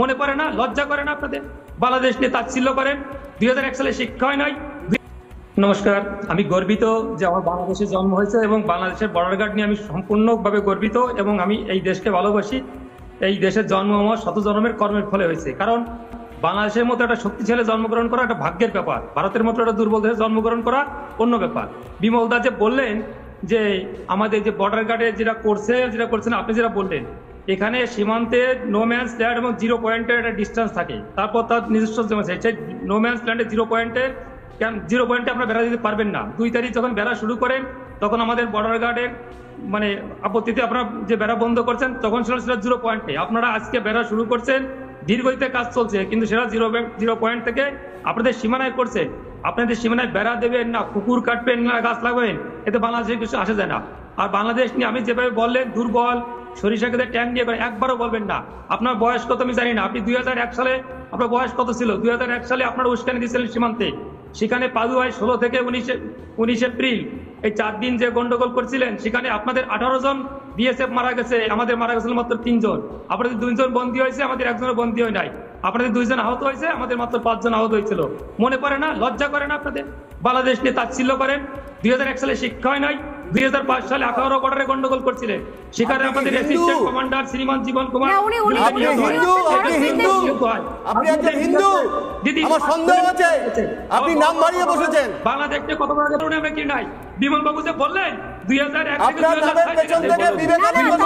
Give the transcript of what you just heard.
মনে পড়ে না? লজ্জা করে না আপনাদের? বাংলাদেশ নিয়ে তাচ্ছিল্য করেন। 2001 সালে শিক্ষা হয় নাই। নমস্কার, আমি গর্বিত যে আমার বাংলাদেশে জন্ম হয়েছে এবং বাংলাদেশের বর্ডার গার্ড নিয়ে আমি সম্পূর্ণভাবে গর্বিত এবং আমি এই দেশকে ভালোবাসি। এই দেশের জন্ম আমার শত জন্মের কর্মের ফলে হয়েছে। কারণ বাংলাদেশের মতো একটা শক্তিশালী জন্মগ্রহণ করা একটা ভাগ্যের ব্যাপার, ভারতের মতো একটা দুর্বল দেশে জন্মগ্রহণ করা অন্য ব্যাপার। বিমল দা যে বললেন যে আমাদের যে বর্ডার গার্ডে যেটা করছেন আপনি যেটা বললেন, এখানে সীমান্তে নো ম্যান্স ল্যান্ড এবং 0 পয়েন্টের একটা ডিস্টেন্স থাকে, তারপর তার নিজস্ব সেই নো ম্যান্স ল্যান্ডে 0 পয়েন্টে আপনারা বেড়া দিতে পারবেন না। 2 তারিখ যখন বেড়া শুরু করেন তখন আমাদের বর্ডার গার্ডের মানে আপত্তিতে আপনারা যে বেড়া বন্ধ করছেন তখন সেটা 0 পয়েন্টে। আপনারা আজকে বেড়া শুরু করছেন, দীর্ঘতে কাজ চলছে, কিন্তু সেটা 0 পয়েন্ট থেকে আপনাদের সীমানায় করছে। আপনাদের সীমানায় বেড়া দেবেন না, কুকুর কাটবেন না, গাছ লাগাবেন, এতে বাংলাদেশে কিছু আসে যায় না। আর বাংলাদেশ নিয়ে আমি যেভাবে বললেন দুর্বল, সরিষা খেতে ট্যাঙ্ক দিয়ে করে, একবারও বলবেন না। আপনার বয়স কত আমি জানি না। আপনি 2001 সালে আপনার বয়স কত ছিল? 2001 সালে আপনার উস্কানি দিয়েছিলেন সীমান্তে। সেখানে পাদুয়ায় 16 থেকে 19 এপ্রিল এই 4 দিন যে গন্ডগোল করছিলেন, সেখানে আপনাদের 18 জন বিএসএফ মারা গেছে, আমাদের মারা গেছিল মাত্র 3 জন। আপনাদের 2 জন বন্দী হয়েছে, আমাদের 1 জনের বন্দী হয় নাই। আপনাদের 2 জন আহত হয়েছে, আমাদের মাত্র 5 জন আহত হয়েছিল। মনে পড়ে না? লজ্জা করে না আপনাদের? বাংলাদেশ নিয়ে তাচ্ছিল্য করেন। 2001 সালে শিক্ষা হয় নাই। 2005 সালে 18 বর্ডারে গন্ডগোল করছিলেন, সেখানে আমাদের অ্যাসিস্ট্যান্ট কমান্ডার শ্রীমান জীবন কুমার দিদি আমার সন্দেহ আছে আপনি নাম বাড়িয়ে বসেছেন। বাংলাদেশে কত বড় আমরা কি নাই? বিমল বাবু যে বললেন 2001 থেকে আপনার নামের পেছন থেকে বিবেকানন্দ